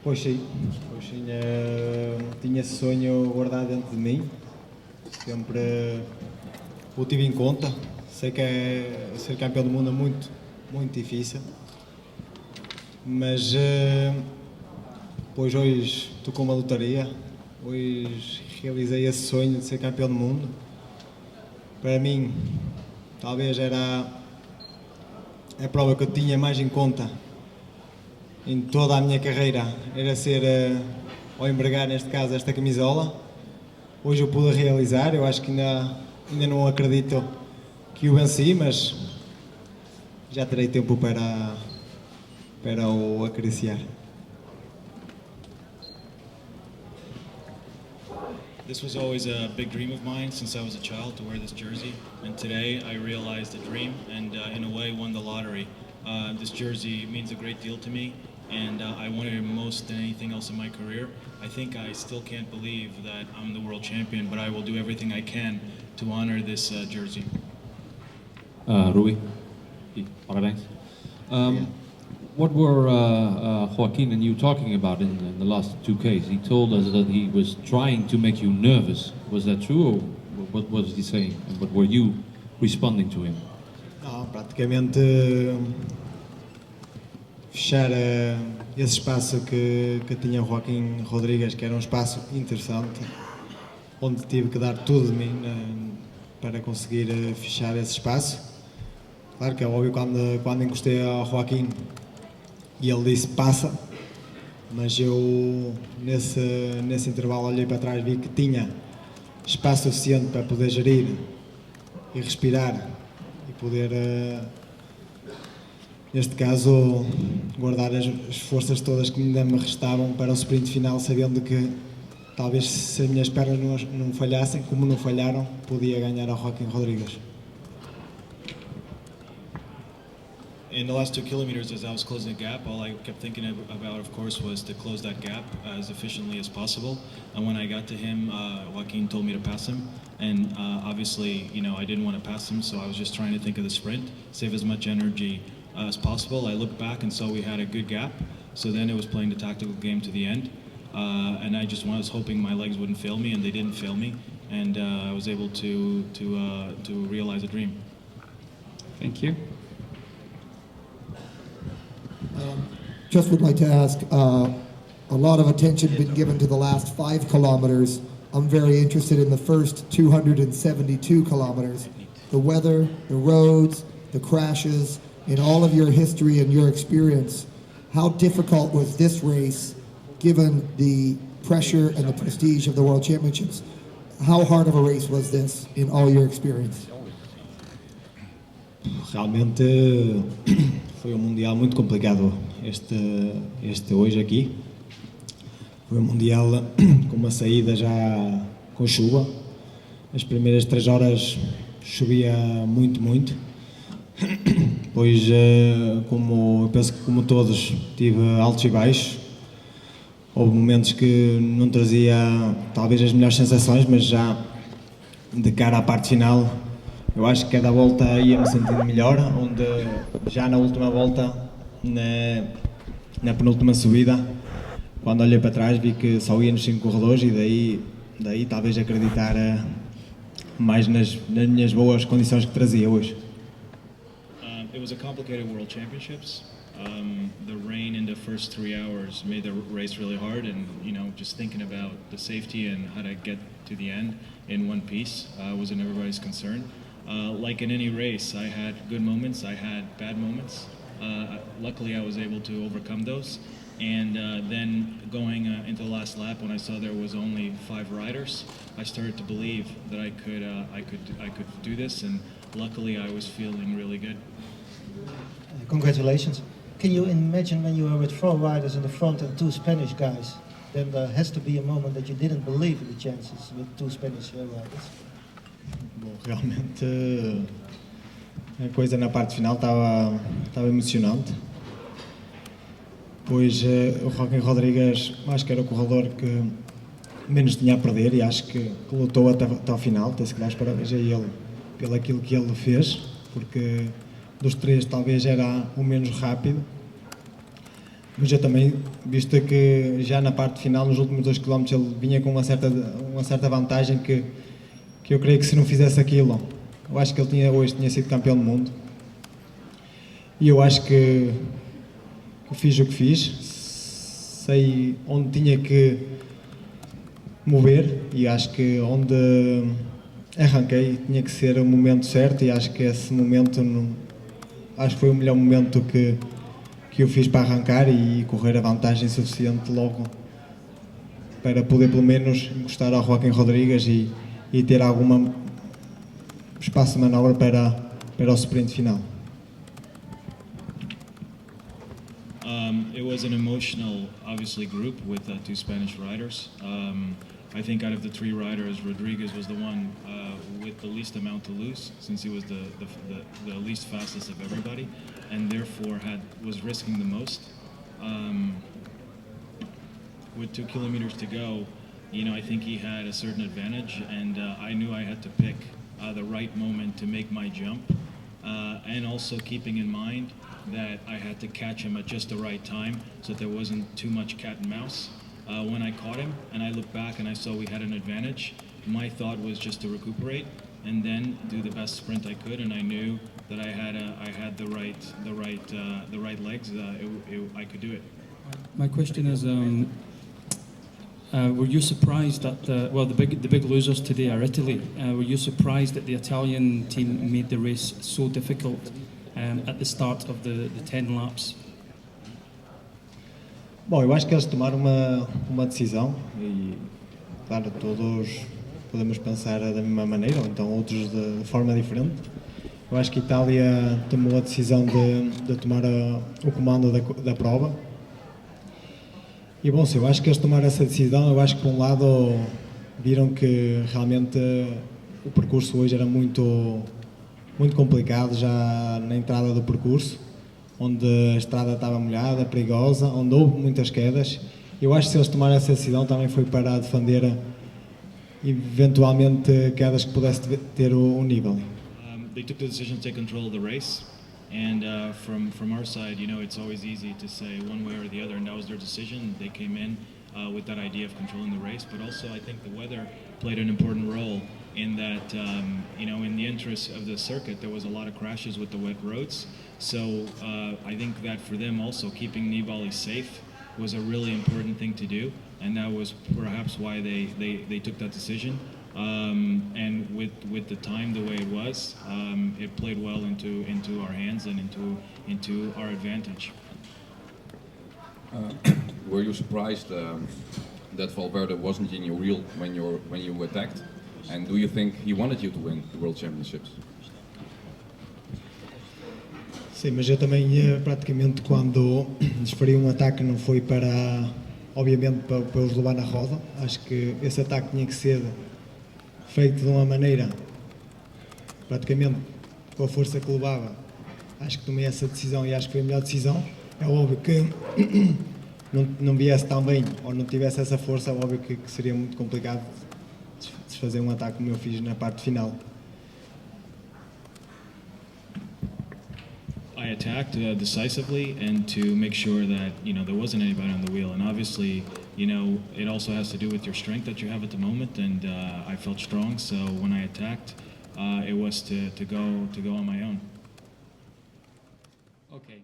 Pois sim, tinha esse sonho guardado dentro de mim, sempre o tive em conta. Sei que ser campeão do mundo é muito, muito difícil, mas pois hoje tocou uma lotaria, hoje realizei esse sonho de ser campeão do mundo. Para mim, talvez era a prova que eu tinha mais em conta em toda a minha carreira, era ser, ou empregar neste caso, esta camisola. Hoje eu pude realizar, eu acho que ainda não acredito que o venci, mas já terei tempo para o acariciar. This was always a big dream of mine since I was a child to wear this jersey, and today I realized the dream and in a way won the lottery. This jersey means a great deal to me, and I wanted it most than anything else in my career. I think I still can't believe that I'm the world champion, but I will do everything I can to honor this jersey. Rui, parabéns. What were Joaquin and you talking about in the last 2Ks? He told us that he was trying to make you nervous. Was that true, or what was he saying? And what were you responding to him? Não, praticamente fechar esse espaço que tinha o Joaquim Rodrigues, que era um espaço interessante, onde tive que dar tudo de mim para conseguir fechar esse espaço. Claro que é óbvio, quando encostei ao Joaquim e ele disse passa, mas eu nesse intervalo olhei para trás, vi que tinha espaço suficiente para poder gerir e respirar e poder, neste caso, guardar as forças todas que ainda me restavam para o sprint final, sabendo que talvez se as minhas pernas não falhassem, como não falharam, podia ganhar ao Joaquim Rodrigues. In the last 2 kilometers, as I was closing the gap, all I kept thinking about, of course, was to close that gap as efficiently as possible. And when I got to him, Joaquin told me to pass him. And obviously, I didn't want to pass him, so I was just trying to think of the sprint, save as much energy as possible. I looked back and saw we had a good gap, so then it was playing the tactical game to the end. And I was hoping my legs wouldn't fail me, and they didn't fail me. And I was able to realize a dream. Thank you. Just would like to ask, a lot of attention been given to the last 5 kilometers. I'm very interested in the first 272 kilometers. The weather, the roads, the crashes, in all of your history and your experience, how difficult was this race given the pressure and the prestige of the World Championships? How hard of a race was this in all your experience? Realmente foi um Mundial muito complicado este hoje aqui. Foi um Mundial com uma saída já com chuva. As primeiras 3 horas chovia muito, muito. Pois, eu penso que como todos, tive altos e baixos. Houve momentos que não trazia talvez as melhores sensações, mas já de cara à parte final, eu acho que cada volta ia-me sentindo melhor, onde já na última volta, na penúltima subida, quando olhei para trás vi que só ia nos 5 corredores e daí talvez acreditar mais nas minhas boas condições que trazia hoje. It was a complicated World Championships. The rain in the first 3 hours made the race really hard, and just thinking about the safety and how to get to the end in one piece was in everybody's concern. Like in any race, I had good moments, I had bad moments. Luckily, I was able to overcome those. And then going into the last lap, when I saw there was only 5 riders, I started to believe that I could do this. And luckily, I was feeling really good. Congratulations. Can you imagine when you were with 4 riders in the front and 2 Spanish guys? Then there has to be a moment that you didn't believe in the chances with 2 Spanish riders. Bom, realmente a coisa na parte final estava emocionante, pois o Joaquim Rodrigues acho que era o corredor que menos tinha a perder e acho que lutou até ao final. Tem-se que dar os parabéns a ele pelo aquilo que ele fez, porque dos 3 talvez era o menos rápido, Mas eu também, visto que já na parte final, nos últimos 2 km, ele vinha com uma certa vantagem que eu creio que se não fizesse aquilo, eu acho que ele hoje tinha sido campeão do mundo. E eu acho que fiz o que fiz, sei onde tinha que mover e acho que onde arranquei tinha que ser o momento certo e acho que esse momento acho que foi o melhor momento que eu fiz para arrancar e correr a vantagem suficiente logo para poder pelo menos encostar ao Joaquim Rodrigues e ter algum espaço de manobra para o sprint final. It was an emotional, obviously, group with 2 Spanish riders. I think out of the 3 riders, Rodriguez was the one with the least amount to lose, since he was the least fastest of everybody, and therefore was risking the most. With 2 kilometers to go, I think he had a certain advantage, and I knew I had to pick the right moment to make my jump, and also keeping in mind that I had to catch him at just the right time so that there wasn't too much cat and mouse. When I caught him and I looked back and I saw we had an advantage, my thought was just to recuperate and then do the best sprint I could, and I knew that I had the right legs. I could do it. My question is, were you surprised that the big losers today are Italy? Were you surprised that the Italian team made the race so difficult at the start of the 10 laps? Bom, eu acho que eles tomaram uma decisão e, claro, todos podemos pensar da mesma maneira, ou então outros de forma diferente. Eu acho que a Itália tomou a decisão de tomar o comando da prova. E bom, se eu acho que eles tomaram essa decisão, eu acho que por um lado viram que realmente o percurso hoje era muito complicado já na entrada do percurso, onde a estrada estava molhada, perigosa, onde houve muitas quedas. Eu acho que se eles tomaram essa decisão também foi para defender eventualmente quedas que pudesse ter o nível. They took the decision to take control of the race, and from our side, it's always easy to say one way or the other, and that was their decision. They came in with that idea of controlling the race, but also I think the weather played an important role in that, in the interest of the circuit, there was a lot of crashes with the wet roads. So I think that for them also, keeping Nibali safe was a really important thing to do, and that was perhaps why they took that decision. And with the time the way it was, it played well into our hands and into our advantage. Were you surprised that Valverde wasn't in your wheel when you attacked? And do you think he wanted you to win the World Championships? Sim, mas eu também praticamente quando desferi um ataque não foi obviamente para os levar na roda. Acho que esse ataque tinha que ser feito de uma maneira praticamente com a força que levava. Acho que tomei essa decisão e acho que foi a melhor decisão. É óbvio que não viesse tão bem ou não tivesse essa força, é óbvio que seria muito complicado desfazer um ataque como eu fiz na parte final. I attacked decisively and to make sure that there wasn't anybody on the wheel, and obviously it also has to do with your strength that you have at the moment, and I felt strong, so when I attacked it was to go on my own. Okay.